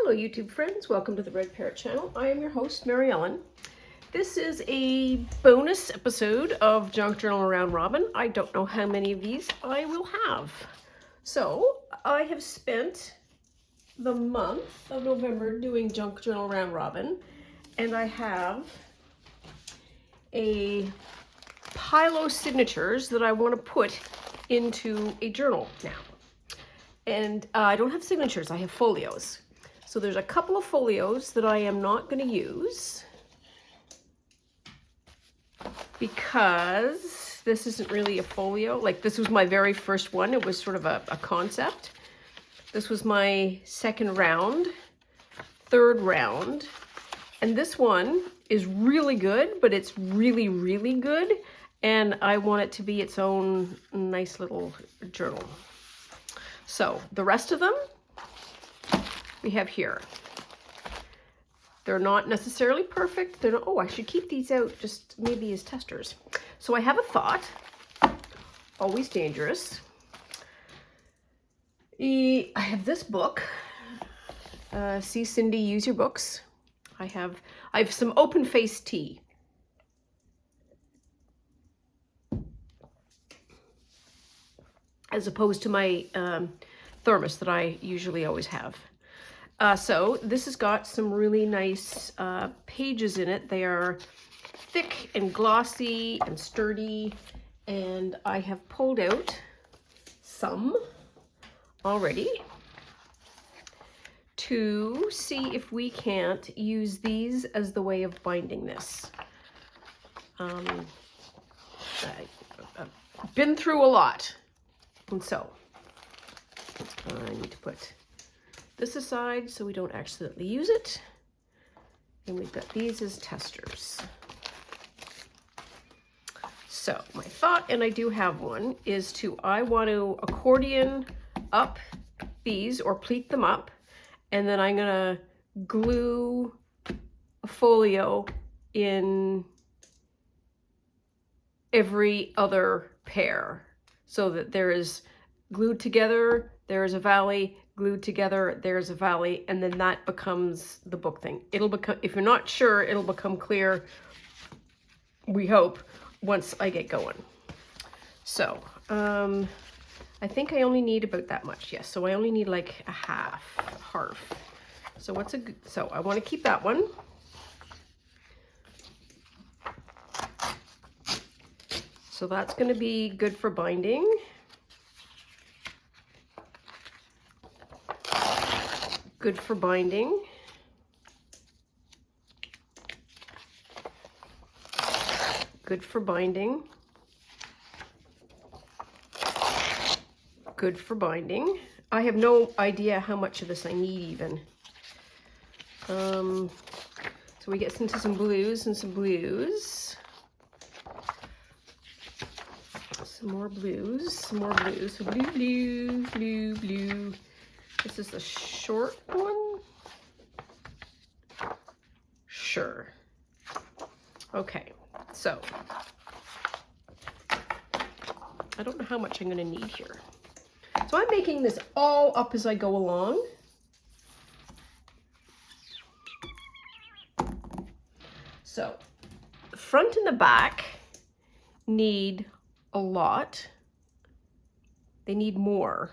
Hello YouTube friends, welcome to the Red Parrot channel. I am your host, Mary Ellen. This is a bonus episode of Junk Journal Round Robin. I don't know how many of these I will have. So I have spent the month of November doing Junk Journal Round Robin, and I have a pile of signatures that I want to put into a journal now. And I don't have signatures, I have folios. So there's a couple of folios that I am not going to use because this isn't really a folio. Like, this was my very first one. It was sort of a concept. This was my second round, third round. And this one is really good, but it's really, really good. And I want it to be its own nice little journal. So the rest of them we have here. They're not necessarily perfect. They're not, oh, I should keep these out just maybe as testers. So I have a thought, always dangerous. I have this book, See Cindy, Use Your Books. I have some open-faced tea. As opposed to my thermos that I usually always have. So this has got some really nice pages in it. They are thick and glossy and sturdy, and I have pulled out some already to see if we can't use these as the way of binding this. I've been through a lot, and so I need to put this aside so we don't accidentally use it. And we've got these as testers. So my thought, and I do have one, is I want to accordion up these or pleat them up, and then I'm gonna glue a folio in every other pair so that there is glued together, there is a valley, glued together, there's a valley, and then that becomes the book thing. It'll become, if you're not sure, it'll become clear, we hope, once I get going. So, I think I only need about that much, yes. So I only need like a half. So so I want to keep that one. So that's going to be good for binding. Good for binding. Good for binding. Good for binding. I have no idea how much of this I need even. So we get into some blues and some blues. Some more blues, some more blues. So blue, blue, blue, blue. This is the short one? Sure. Okay, so I don't know how much I'm going to need here. So I'm making this all up as I go along. So the front and the back need a lot. They need more.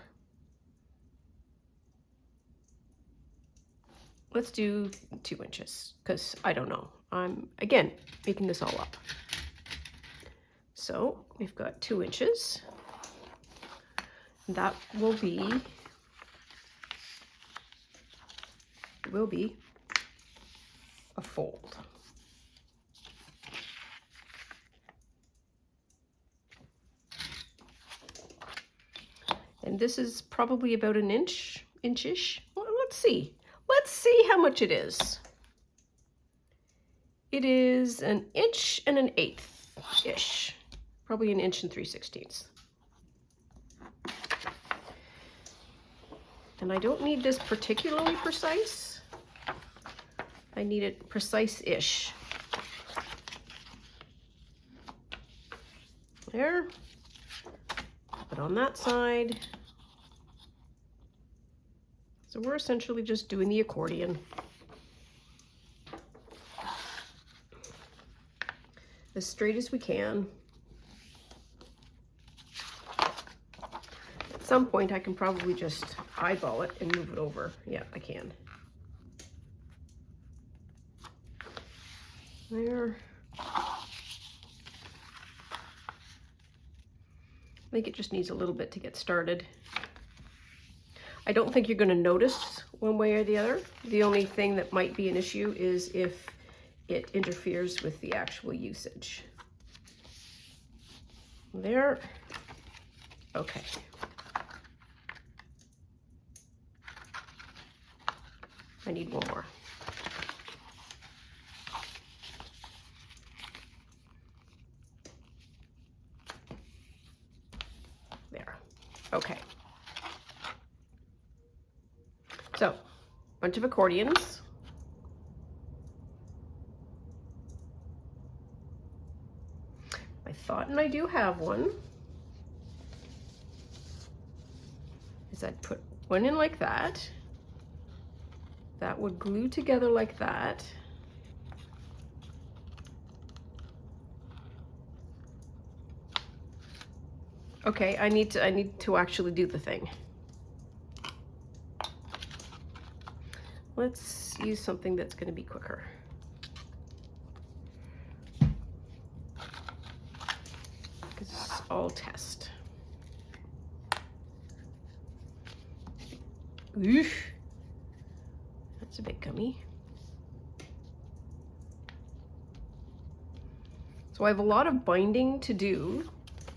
Let's do 2 inches, because I don't know. I'm, again, making this all up. So we've got 2 inches. That will be a fold. And this is probably about an inch-ish. Well, let's see. Let's see how much it is. It is 1 1/8 inch-ish. Probably 1 3/16 inches. And I don't need this particularly precise. I need it precise-ish. There. Put it on that side. So we're essentially just doing the accordion. As straight as we can. At some point I can probably just eyeball it and move it over. Yeah, I can. There. I think it just needs a little bit to get started. I don't think you're going to notice one way or the other. The only thing that might be an issue is if it interferes with the actual usage. There. Okay. I need one more. There. Okay. So, bunch of accordions. I thought, and I do have one, is I'd put one in like that. That would glue together like that. Okay, I need to actually do the thing. Let's use something that's going to be quicker. Because it's all test. Oof. That's a bit gummy. So I have a lot of binding to do,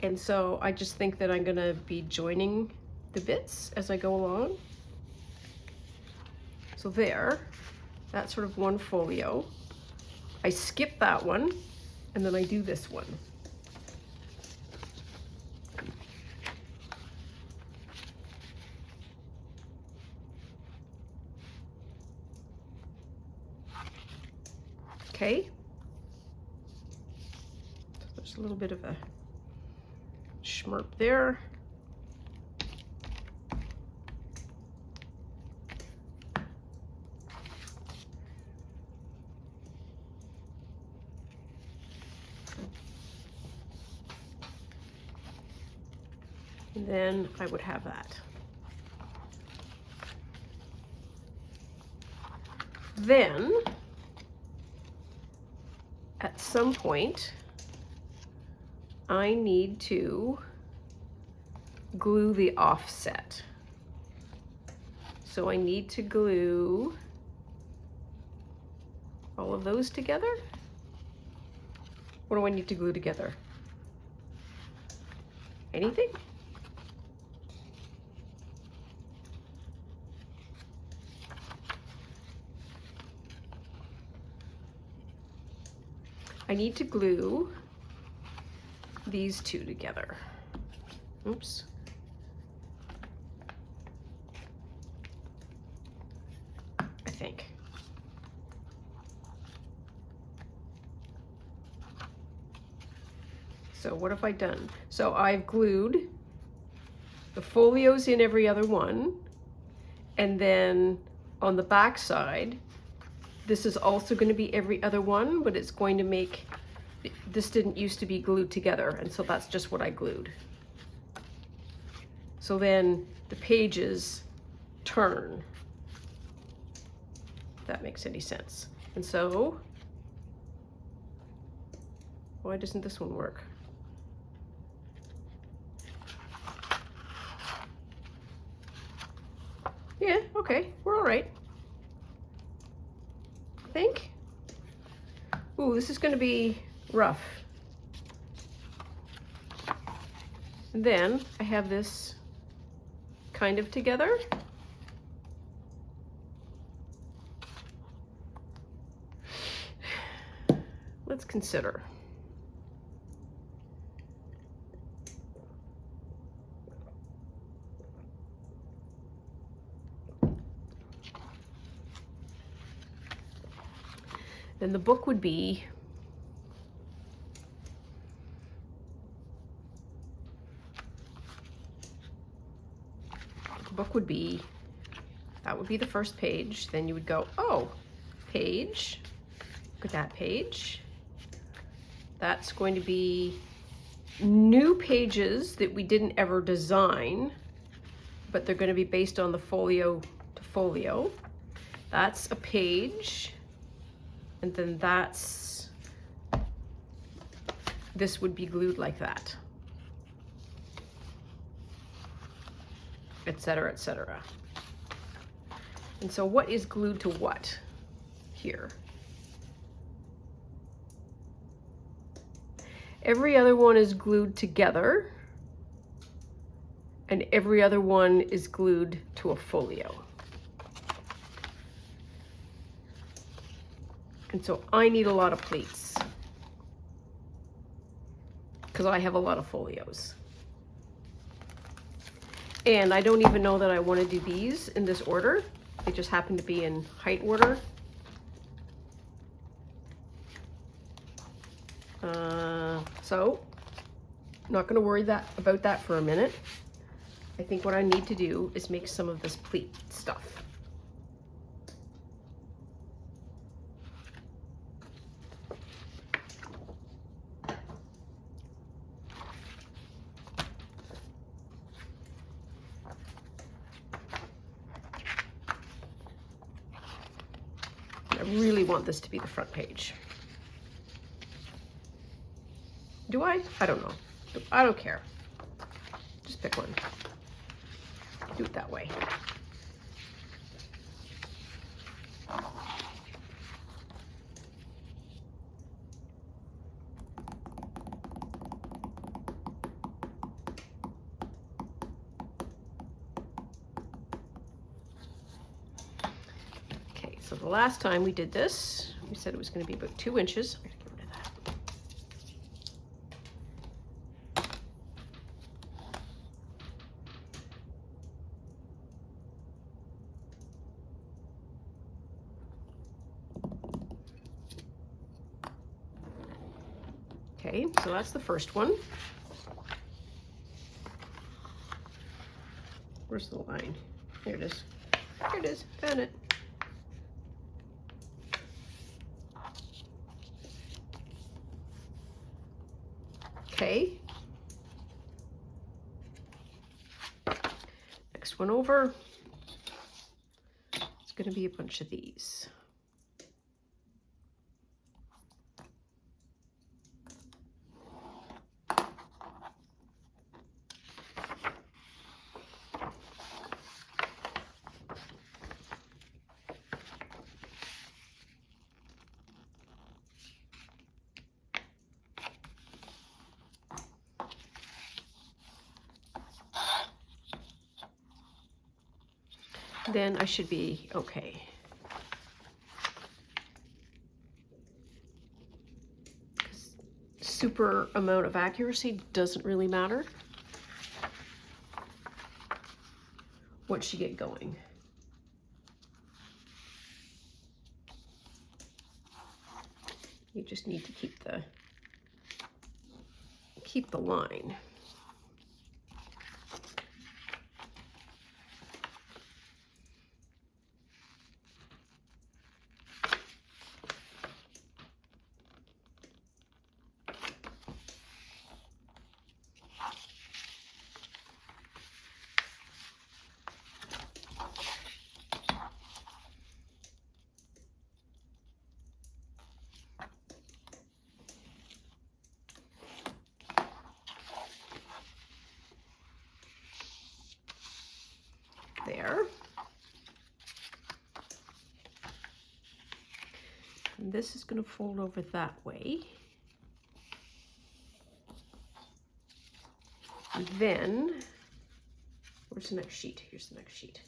and so I just think that I'm going to be joining the bits as I go along. So there, that's sort of one folio. I skip that one, and then I do this one. Okay. So there's a little bit of a schmurp there. And then I would have that. Then, at some point, I need to glue the offset. So I need to glue all of those together. What do I need to glue together? Anything? I need to glue these two together. Oops. I think. So what have I done? So I've glued the folios in every other one, and then on the back side, this is also going to be every other one, but it's going to make, this didn't used to be glued together, and so that's just what I glued. So then the pages turn, if that makes any sense. And so, why doesn't this one work? Yeah, okay, we're all right. I think. Ooh, this is going to be rough. And then I have this kind of together. Let's consider. Then the book would be that that would be the first page. Then you would go, oh, page, look at that page. That's going to be new pages that we didn't ever design, but they're going to be based on the folio to folio. That's a page, and then this would be glued like that, etc., etc. And so what is glued to what here? Every other one is glued together, and every other one is glued to a folio. And so I need a lot of pleats because I have a lot of folios. And I don't even know that I want to do these in this order. They just happen to be in height order. So I'm not going to worry about that for a minute. I think what I need to do is make some of this pleat stuff. I really want this to be the front page. Do I? I don't know. I don't care. Just pick one. Do it that way. Okay, so the last time we did this, we said it was going to be about 2 inches. I'm going to get rid of that. Okay, so that's the first one. Where's the line? Here it is. Here it is. Found it. Okay. Next one over. It's going to be a bunch of these. Then I should be okay. Super amount of accuracy doesn't really matter once you get going. You just need to keep the line. There. And this is going to fold over that way. And then, where's the next sheet? Here's the next sheet.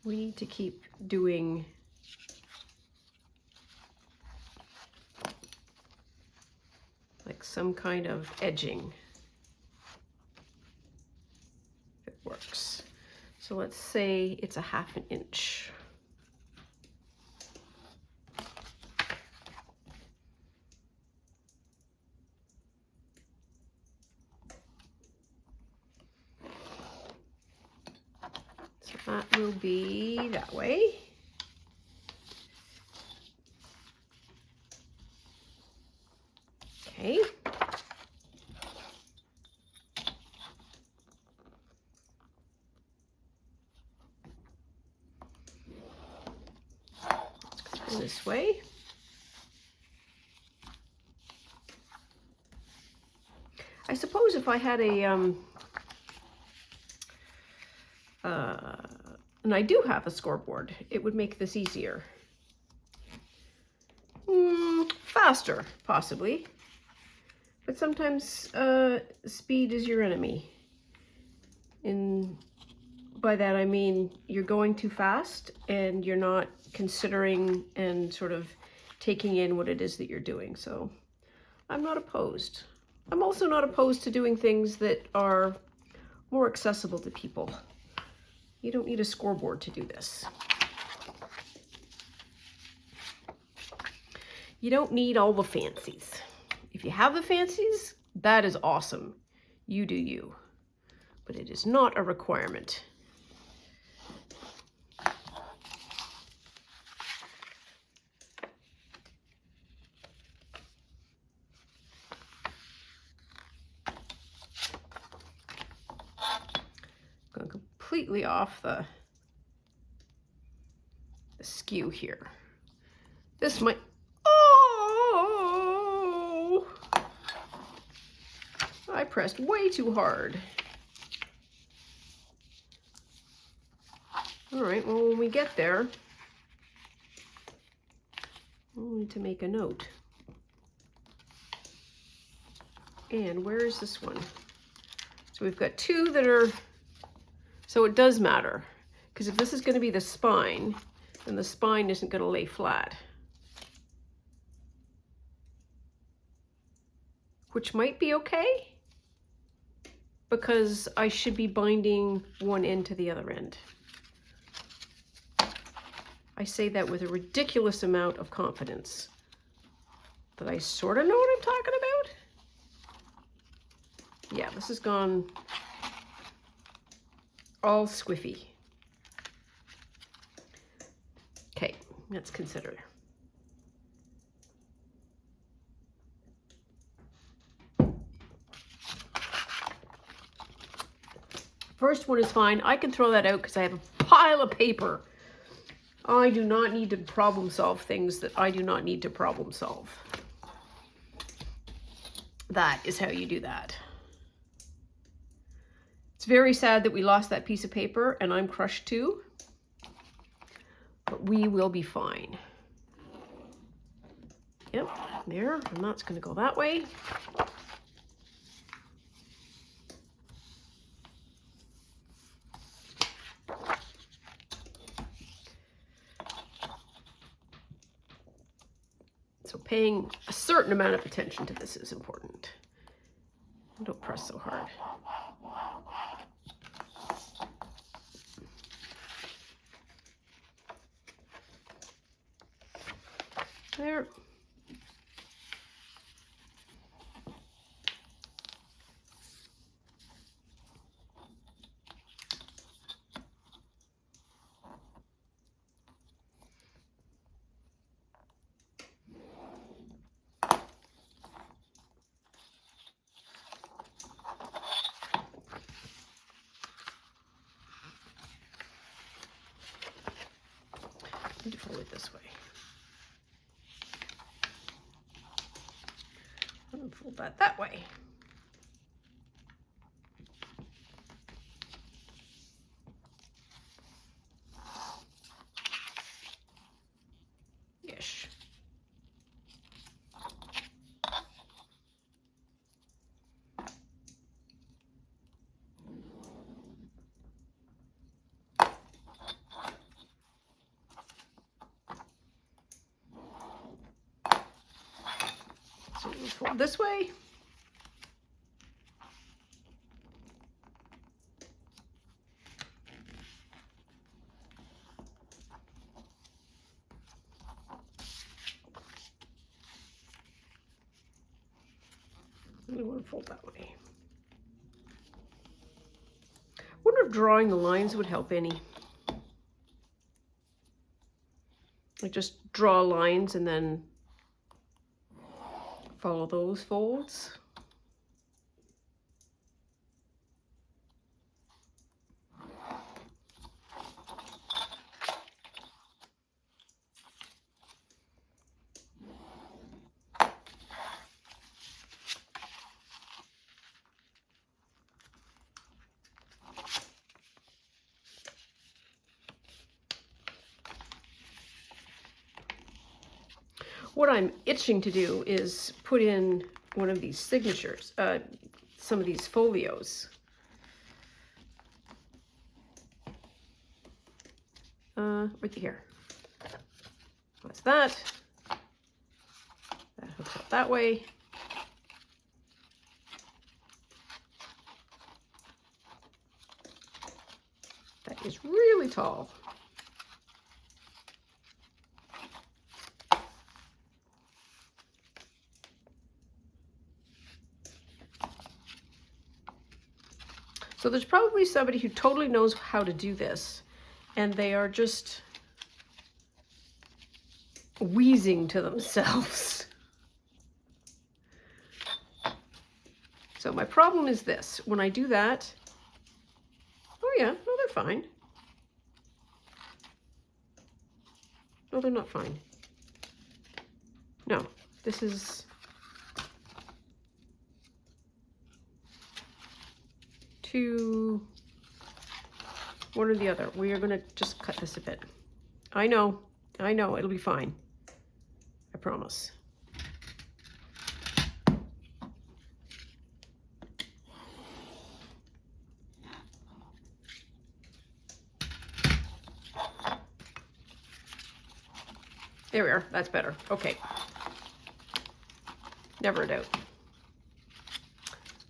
We need to keep doing like some kind of edging. If it works. So let's say it's a 1/2 inch. be that way. Okay. Let's go this way. I suppose if I had and I do have a scoreboard, it would make this easier. Faster, possibly. But sometimes speed is your enemy. And by that I mean you're going too fast and you're not considering and sort of taking in what it is that you're doing. So I'm not opposed. I'm also not opposed to doing things that are more accessible to people. You don't need a scoreboard to do this. You don't need all the fancies. If you have the fancies, that is awesome. You do you. But it is not a requirement. Going completely off the skew here. This might, oh! I pressed way too hard. All right, well, when we get there, we'll need to make a note. And where is this one? So we've got two that are, so it does matter, because if this is going to be the spine, then the spine isn't going to lay flat. Which might be okay, because I should be binding one end to the other end. I say that with a ridiculous amount of confidence that I sort of know what I'm talking about. Yeah, this has gone all squiffy. Okay, let's consider. First one is fine. I can throw that out because I have a pile of paper. I do not need to problem solve things that I do not need to problem solve. That is how you do that. It's very sad that we lost that piece of paper and I'm crushed too, but we will be fine. Yep, there, and that's going to go that way. So paying a certain amount of attention to this is important. Don't press so hard. There. I need to fold it this way. And fold that way. Ish. So we'll fold this way. And I want to fold that way. I wonder if drawing the lines would help any. I just draw lines and then follow those folds. What I'm itching to do is put in one of these signatures, some of these folios. Right here. That's that. That hooks up that way. That is really tall. So there's probably somebody who totally knows how to do this, and they are just wheezing to themselves. So my problem is this: when I do that, oh yeah, no, they're fine. No, they're not fine. No, this is one or the other. We are gonna just cut this a bit. I know, it'll be fine. I promise. There we are, that's better. Okay. Never a doubt.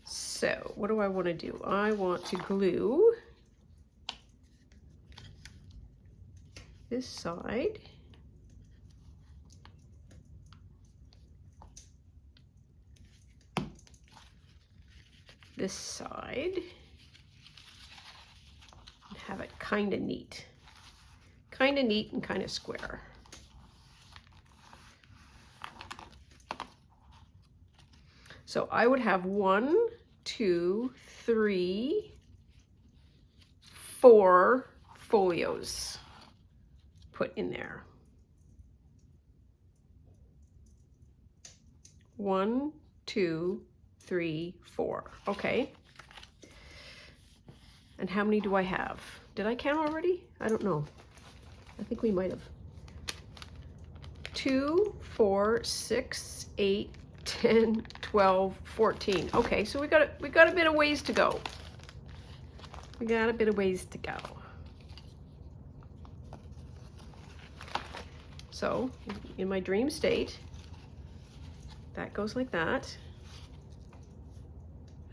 So what do I want to do? I want to glue this side this side and have it kind of neat and kind of square. So I would have 1, 2, 3, 4 folios put in there. 1, 2, 3, 4. Okay. And how many do I have? Did I count already? I don't know. I think we might have. 2, 4, 6, 8, 10, 12, 14. Okay, so we got a bit of ways to go. We got a bit of ways to go. So, in my dream state, that goes like that.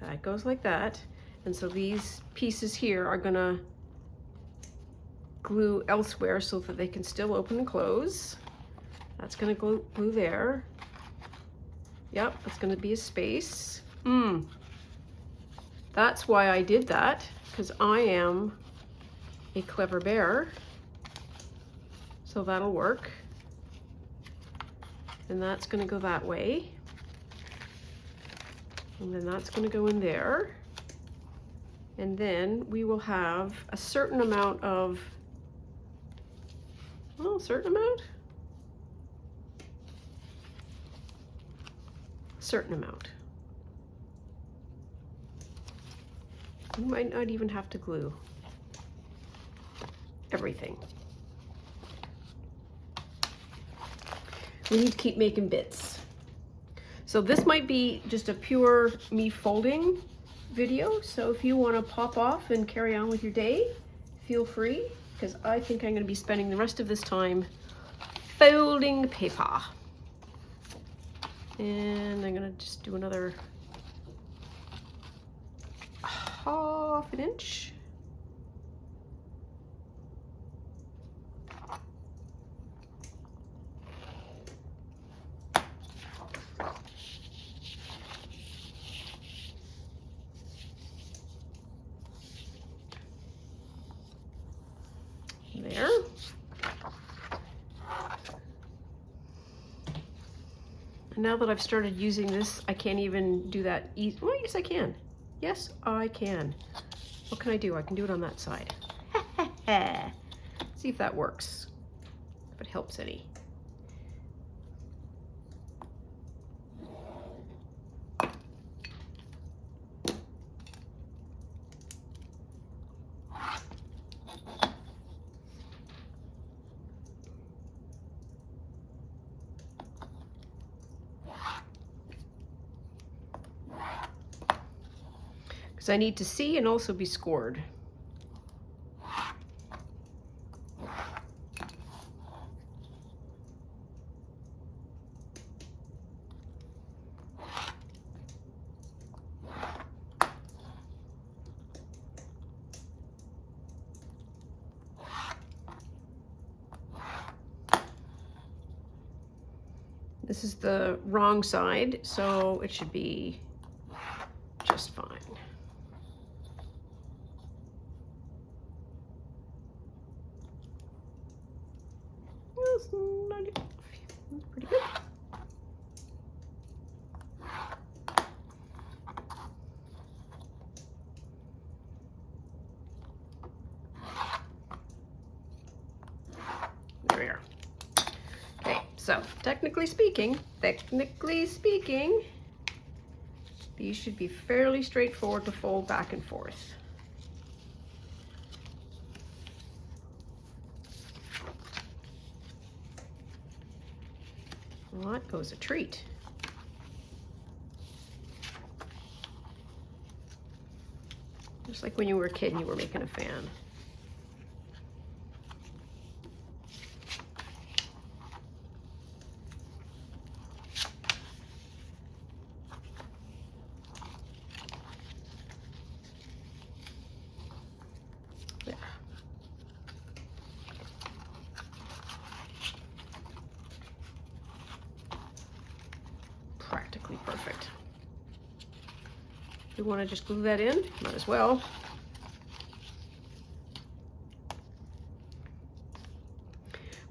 That goes like that. And so these pieces here are gonna glue elsewhere so that they can still open and close. That's gonna glue there. Yep, that's gonna be a space. That's why I did that, because I am a clever bear. So that'll work. And that's gonna go that way. And then that's gonna go in there. And then we will have a certain amount of, well, a certain amount? Certain amount. You might not even have to glue everything. We need to keep making bits. So this might be just a pure me folding video. So if you want to pop off and carry on with your day, feel free, because I think I'm going to be spending the rest of this time folding paper. And I'm going to just do another ½ inch. There. now that I've started using this, I can't even do that easy. Well, yes, I can. Yes, I can. What can I do? I can do it on that side. See if that works, if it helps any. Because I need to see and also be scored. This is the wrong side, so it should be just fine. That's pretty good. There we are. Okay, so technically speaking, these should be fairly straightforward to fold back and forth. Well, that goes a treat. Just like when you were a kid and you were making a fan. There. Practically perfect. You want to just glue that in? Might as well.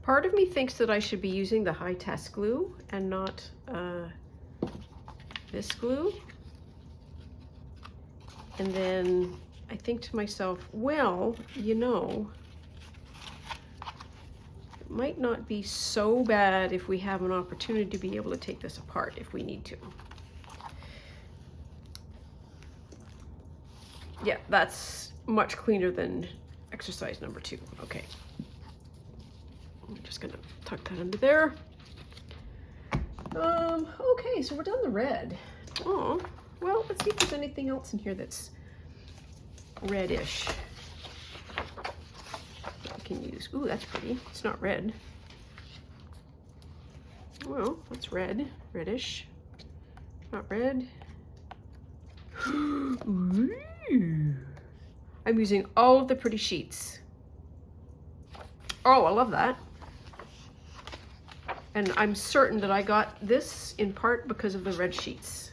Part of me thinks that I should be using the high test glue and not this glue. And then I think to myself, well, you know, it might not be so bad if we have an opportunity to be able to take this apart if we need to. Yeah, that's much cleaner than exercise number 2. Okay. I'm just gonna tuck that under there. Okay, so we're done the red. Oh, well, let's see if there's anything else in here that's reddish that I can use. Ooh, that's pretty. It's not red. Well, that's red, reddish. Not red. Ooh. I'm using all of the pretty sheets. Oh, I love that. And I'm certain that I got this in part because of the red sheets.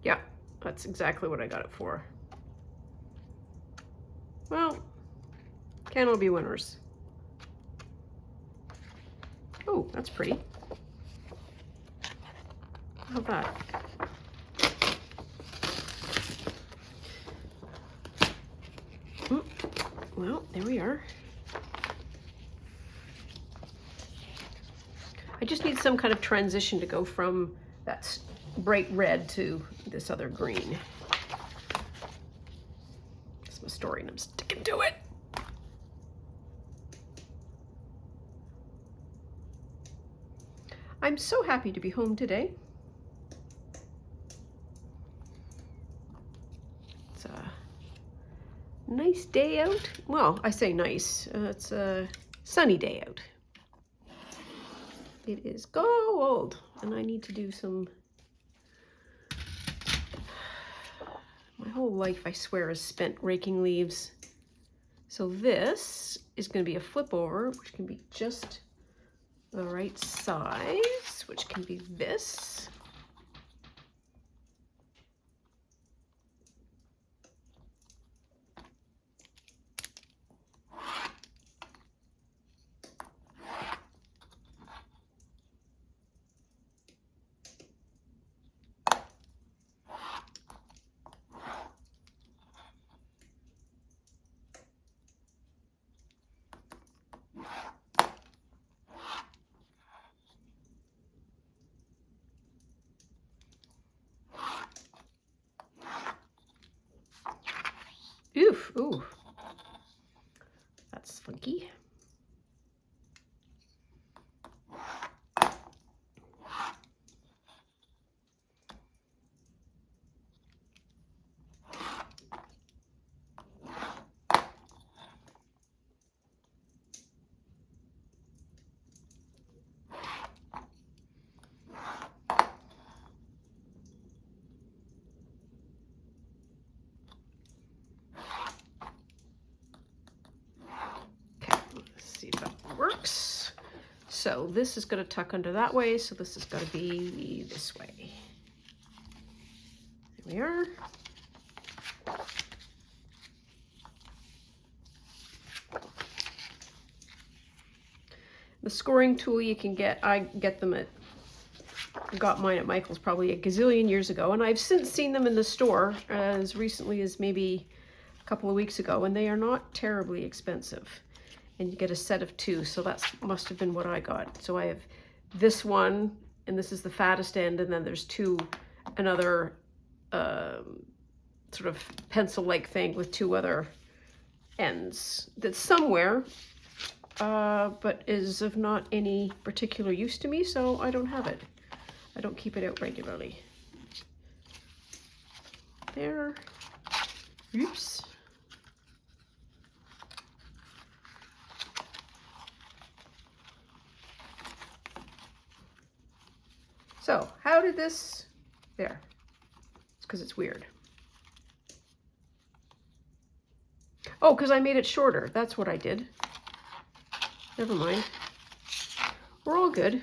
Yeah, that's exactly what I got it for. Well, can all be winners. Oh, that's pretty. How about that? Well, there we are. I just need some kind of transition to go from that bright red to this other green. That's my story and I'm sticking to it. I'm so happy to be home today. It's a nice day out. Well, I say nice. It's a sunny day out. It is gold, and I need to do some. My whole life, I swear, is spent raking leaves. So this is going to be a flip over, which can be just the right size, which can be this. Oof, ooh. That's funky. Works. So this is going to tuck under that way, so this is going to be this way. There we are. The scoring tool you can get, I get them at, got mine at Michael's probably a gazillion years ago, and I've since seen them in the store as recently as maybe a couple of weeks ago, and they are not terribly expensive. And you get a set of 2, so that must have been what I got. So I have this one, and this is the fattest end, and then there's another sort of pencil-like thing with 2 other ends that's somewhere, but is of not any particular use to me, so I don't have it. I don't keep it out regularly. There. Oops. So, how did this, there, it's because it's weird. Oh, because I made it shorter, that's what I did. Never mind. We're all good.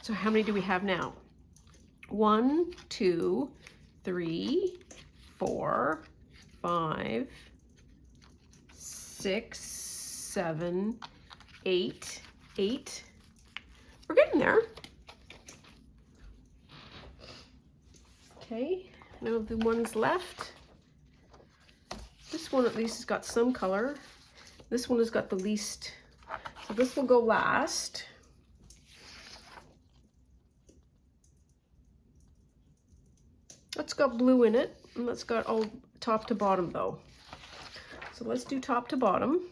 So how many do we have now? 1, 2, 3, 4, 5, 6, 7, 8. 8. We're getting there. Okay, now the ones left. This one at least has got some color. This one has got the least, so this will go last. That's got blue in it, and that's got all top to bottom though. So let's do top to bottom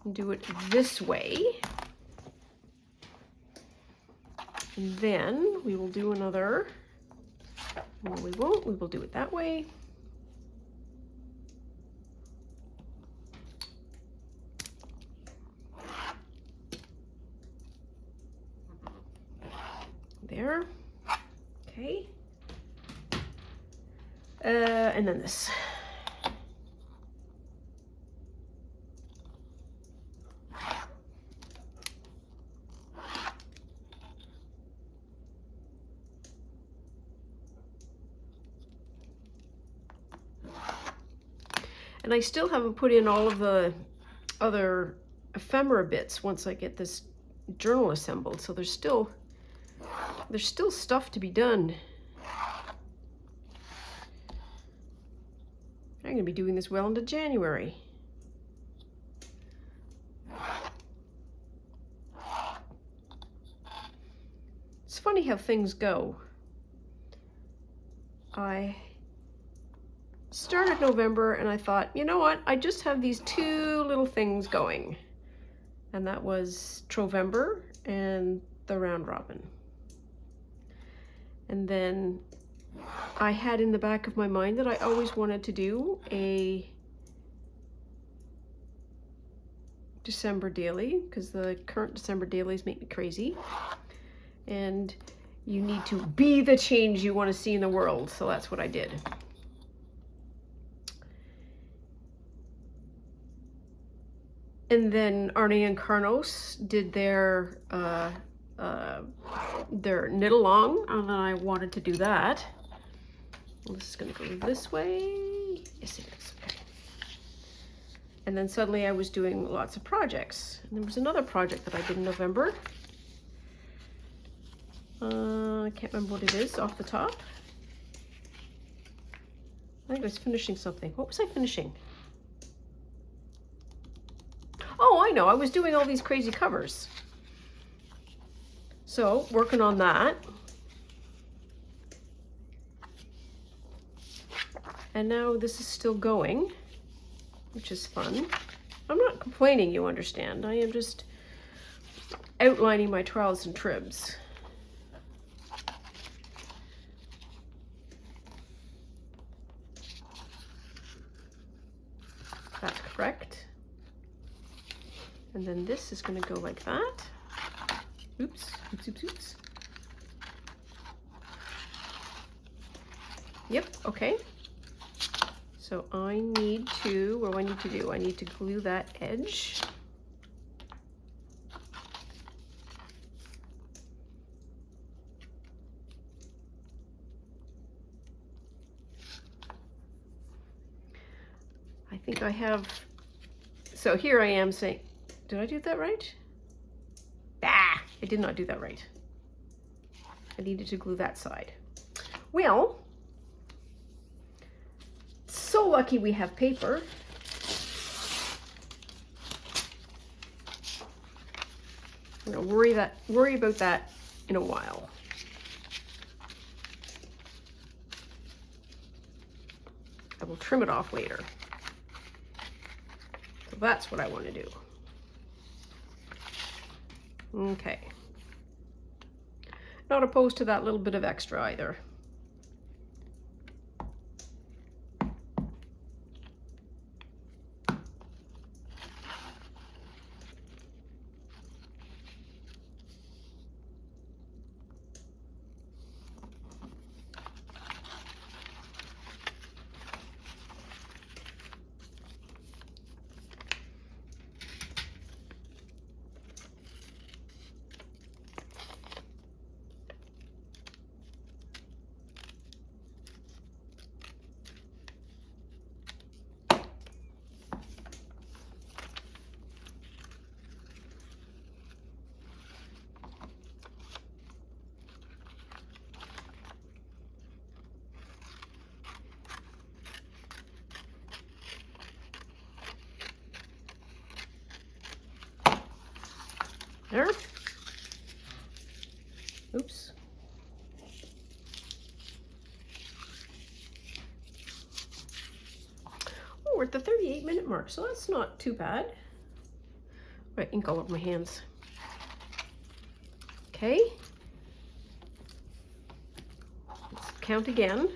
and do it this way. And then we will do another, no we won't, we will do it that way. There, okay. And then this. And I still haven't put in all of the other ephemera bits once I get this journal assembled, so there's still stuff to be done. I'm going to be doing this well into January. It's funny how things go. I started November and I thought, you know what, I just have these 2 little things going. And that was Trovember and the round robin. And then I had in the back of my mind that I always wanted to do a December daily, because the current December dailies make me crazy. And you need to be the change you want to see in the world, so that's what I did. And then Arnie and Carnos did their knit along, and then I wanted to do that. Well, this is going to go this way. Yes, it is. Okay. And then suddenly I was doing lots of projects. And there was another project that I did in November. I can't remember what it is off the top. I think I was finishing something. What was I finishing? Oh, I know. I was doing all these crazy covers. So, working on that. And now this is still going, which is fun. I'm not complaining, you understand. I am just outlining my trials and tribs. That's correct. And then this is going to go like that. Oops, oops, oops, oops. Yep, okay. So I need to, what do I need to do? I need to glue that edge. I think I have, so here I am saying, did I do that right? Ah, I did not do that right. I needed to glue that side. Well, so lucky we have paper. I'm gonna worry about that in a while. I will trim it off later. So that's what I want to do. Okay. Not opposed to that little bit of extra either. There. Oops. Oh, we're at the 38-minute mark, so that's not too bad. Right, ink all over my hands. Okay. Let's count again.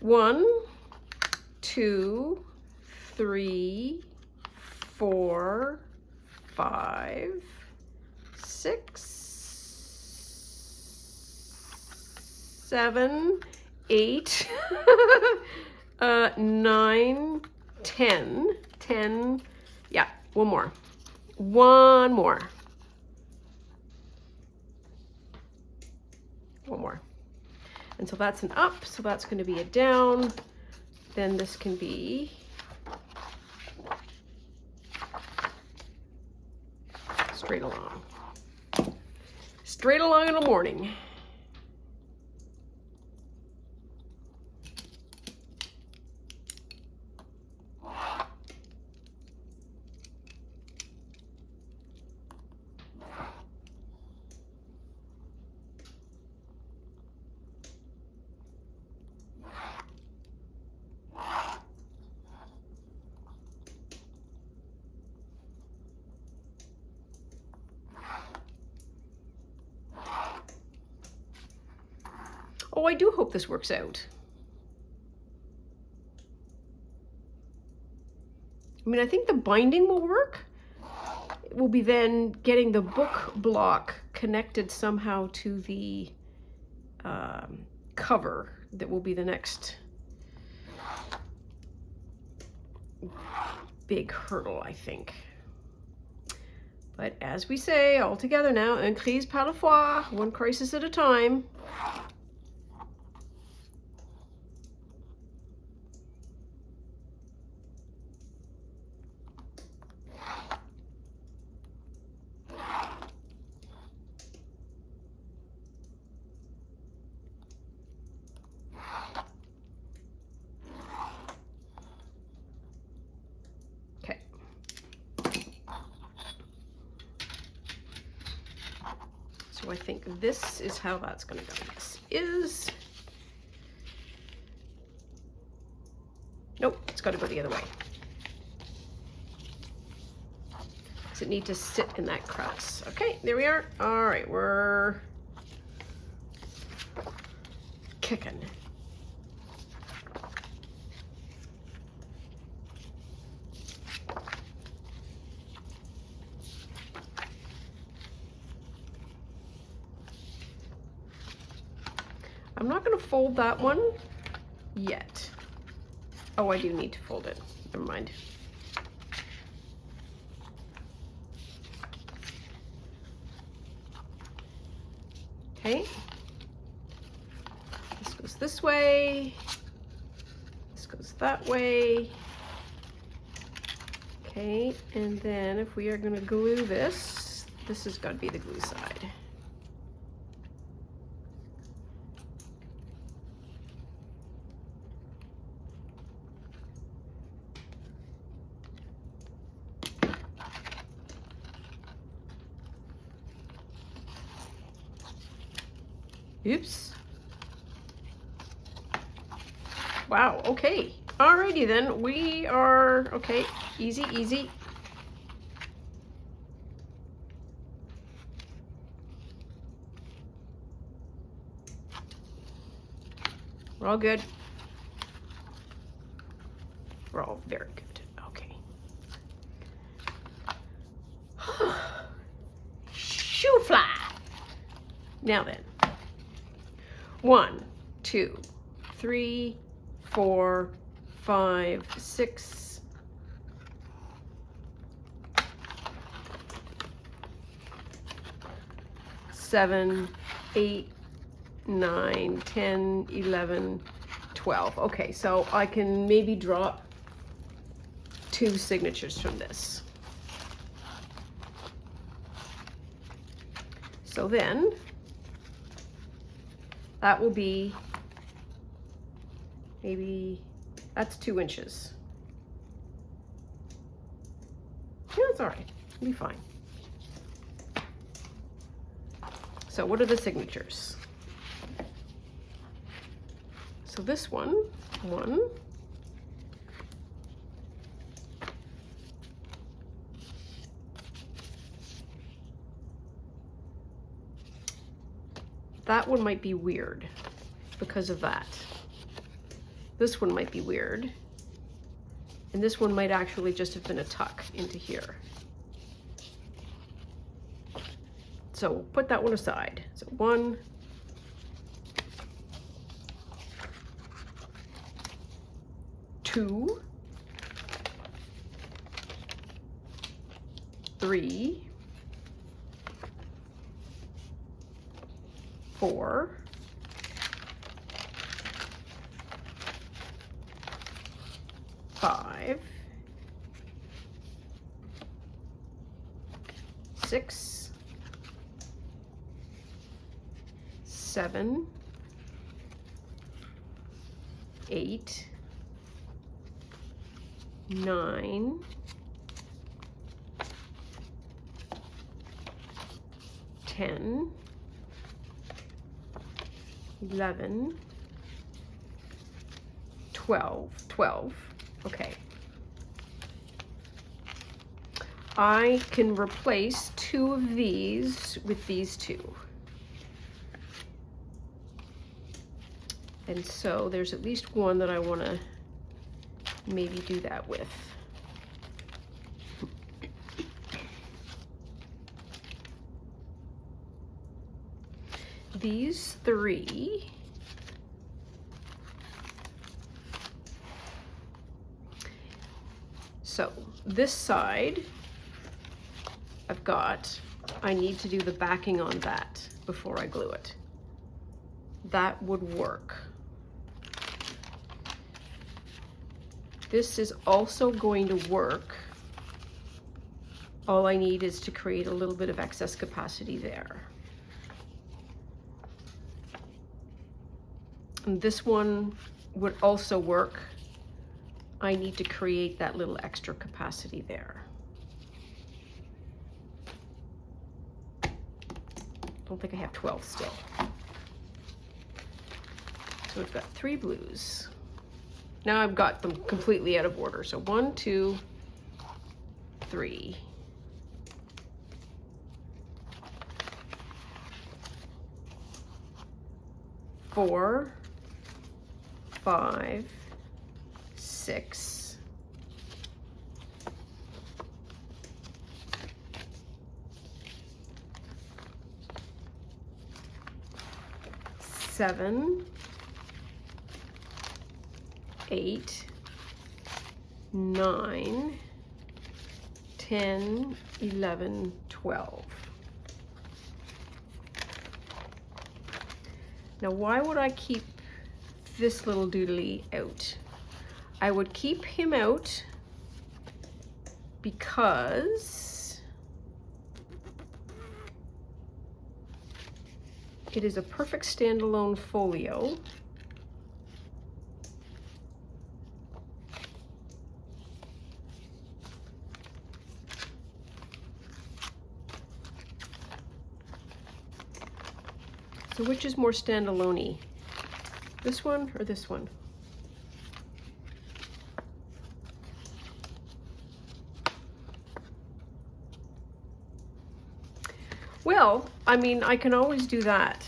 1, 2, 3, 4, 5, 6, 7, 8, 9, 10, 10, yeah, one more. One more. One more. And so that's an up, so that's going to be a down. Then this can be straight along. Straight along in the morning. Oh, I do hope this works out. I mean, I think the binding will work. It will be then getting the book block connected somehow to the cover that will be the next big hurdle, I think. But as we say, all together now, une crise par la fois, one crisis at a time. So I think this is how that's going to go. This is, nope, it's got to go the other way. Does it need to sit in that crevice? Okay, there we are. All right, we're kicking. I'm not going to fold that one yet. Oh, I do need to fold it. Never mind. Okay. This goes this way. This goes that way. Okay, and then if we are going to glue this, this has got to be the glue side. Oops. Wow, okay. Alrighty then, we are, okay, easy, easy. We're all good. We're all very good, okay. Shoo fly. Now then. 1, 2, 3, 4, 5, 6, 7, 8, 9, 10, 11, 12. Okay, so I can maybe drop 2 signatures from this. So then, that will be, maybe, that's 2 inches. Yeah, it's all right, it'll be fine. So what are the signatures? So this one, 1, that one might be weird because of that. This one might be weird. And this one might actually just have been a tuck into here. So we'll put that one aside. So 1, 2, 3, 4, 5, 6, 7, 8, 9, 10, 11, 12. Okay. I can replace 2 of these with these 2. And so there's at least one that I want to maybe do that with. These 3 so this side I need to do the backing on that before I glue it. That would work. This is also going to work. All I need is to create a little bit of excess capacity there. And this one would also work. I need to create that little extra capacity there. don't think I have 12 still. So we've got 3 blues. Now I've got them completely out of order. So 1, 2, 3. 4, 5, 6. 7, 8, 9, 10, 11, 12. Now, why would I keep this little doodly out? I would keep him out because it is a perfect standalone folio. So which is more standalone-y? This one or this one? Well, I mean, I can always do that.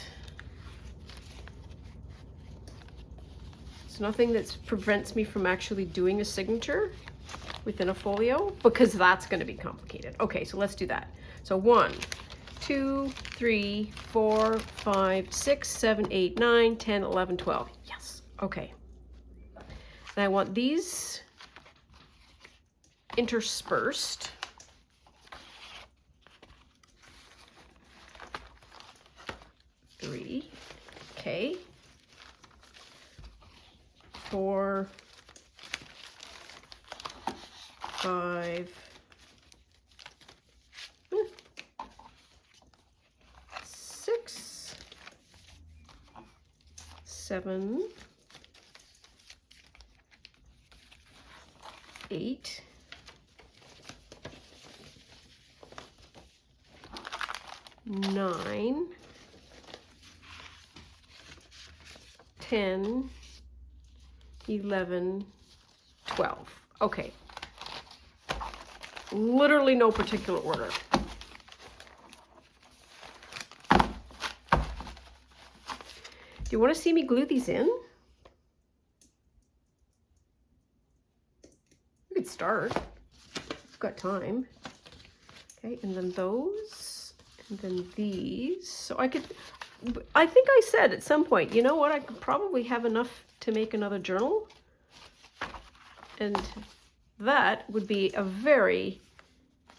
It's nothing that prevents me from actually doing a signature within a folio, because that's going to be complicated. Okay, so let's do that. So 1, 2, 3, 4, 5, 6, 7, 8, 9, 10, 11, 12. Yes. Okay. And I want these interspersed. Three. Okay. 4, 5, 6, 7, 8, 9, 10, 11, 12. Okay. Literally no particular order. Do you want to see me glue these in? We could start. We've got time. Okay, and then those, and then these. So I think I said at some point, you know what, I could probably have enough to make another journal. And that would be a very,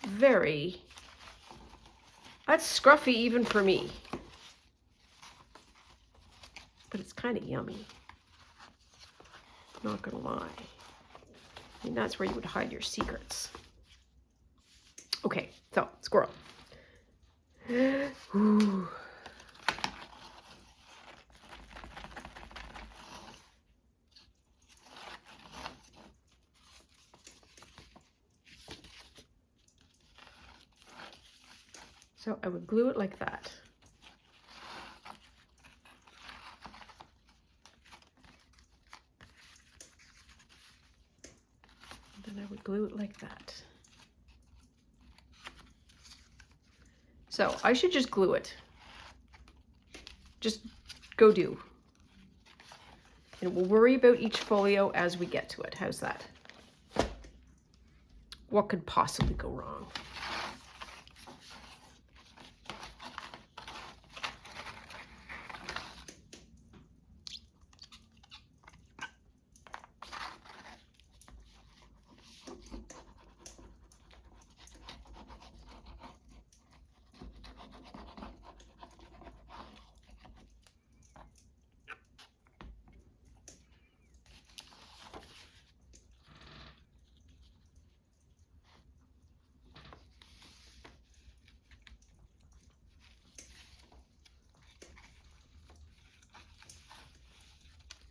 very, that's scruffy even for me. But it's kind of yummy. Not gonna lie. I mean, that's where you would hide your secrets. Okay, so squirrel. Ooh. So I would glue it like that. And then I would glue it like that. So I should just glue it. Just go do. And we'll worry about each folio as we get to it. How's that? What could possibly go wrong?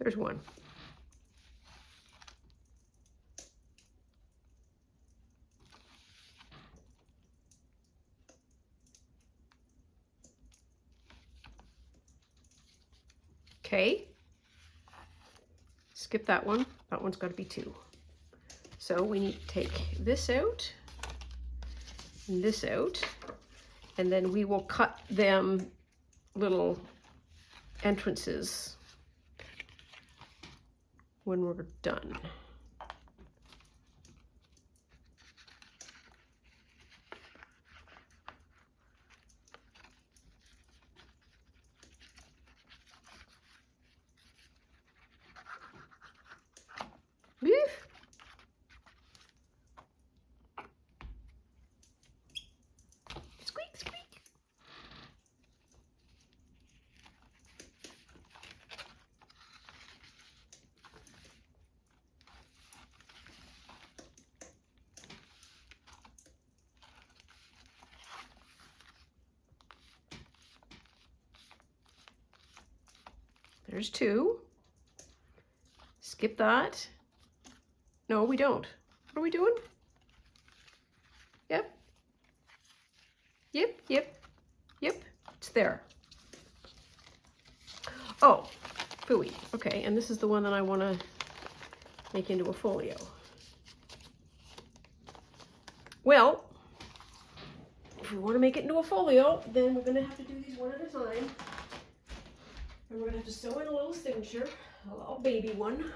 There's one. Okay. Skip that one. That one's got to be 2. So we need to take this out and this out, and then we will cut them little entrances when we're done. Beef. Squeak, squeak. There's 2. Skip that. No, we don't. What are we doing? Yep. Yep, yep, yep. It's there. Oh, phooey. Okay, and this is the one that I want to make into a folio. Well, if we want to make it into a folio, then we're going to have to do these one at a time. And we're going to have to sew in a little signature, a little baby one.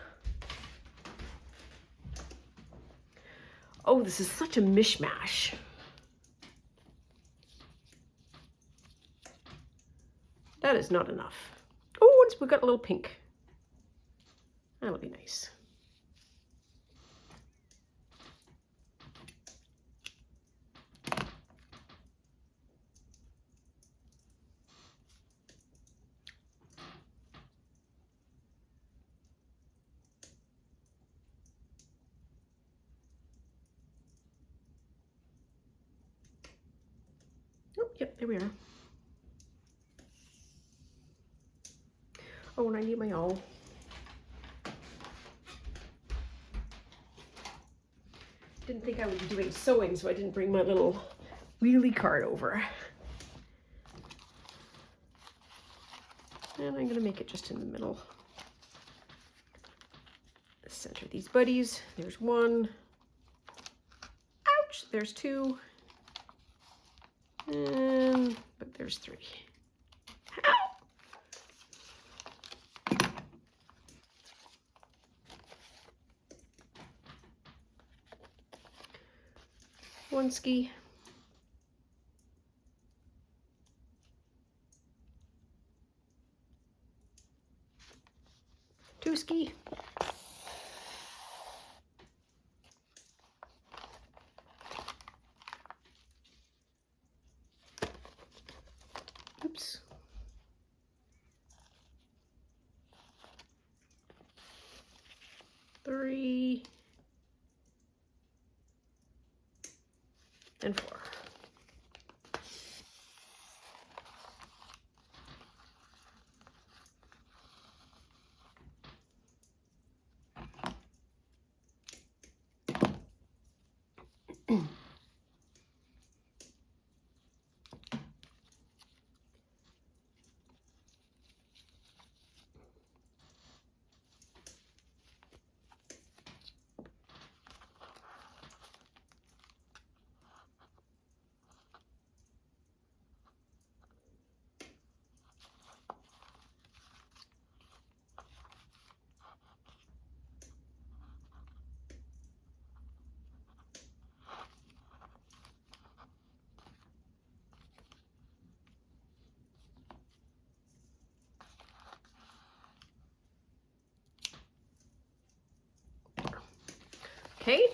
Oh, this is such a mishmash. That is not enough. Oh, we've got a little pink. That'll be nice. Oh, yep, there we are. Oh, and I need my awl. Didn't think I would be doing sewing, so I didn't bring my little wheelie cart over. And I'm going to make it just in the middle. Center these buddies. There's 1. Ouch! There's 2. And, but there's 3. Ow! One ski. 2 ski. Oops. 3 and 4. Okay,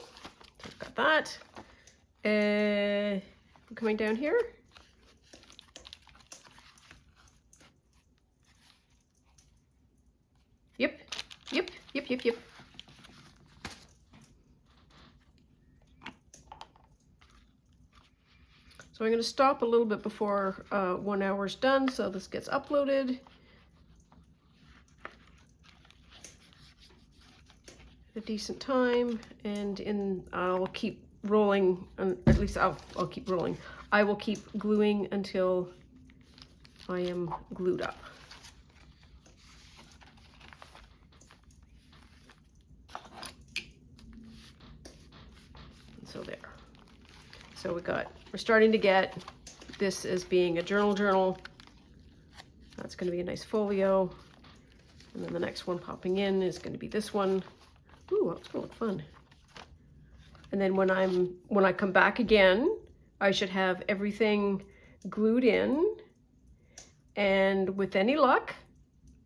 so I've got that. We're coming down here. Yep, yep, yep, yep, yep. So I'm going to stop a little bit before 1 hour's done, so this gets uploaded. A decent time, and I'll keep rolling, and at least I'll keep rolling. I will keep gluing until I am glued up. So there. So we're starting to get this as being a journal. That's going to be a nice folio. And then the next one popping in is going to be this one. Ooh, that's going to look fun. And then when I come back again, I should have everything glued in. And with any luck,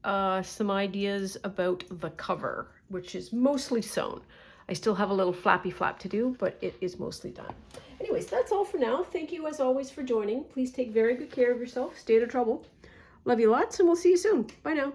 some ideas about the cover, which is mostly sewn. I still have a little flappy flap to do, but it is mostly done. Anyways, that's all for now. Thank you as always for joining. Please take very good care of yourself. Stay out of trouble. Love you lots, and we'll see you soon. Bye now.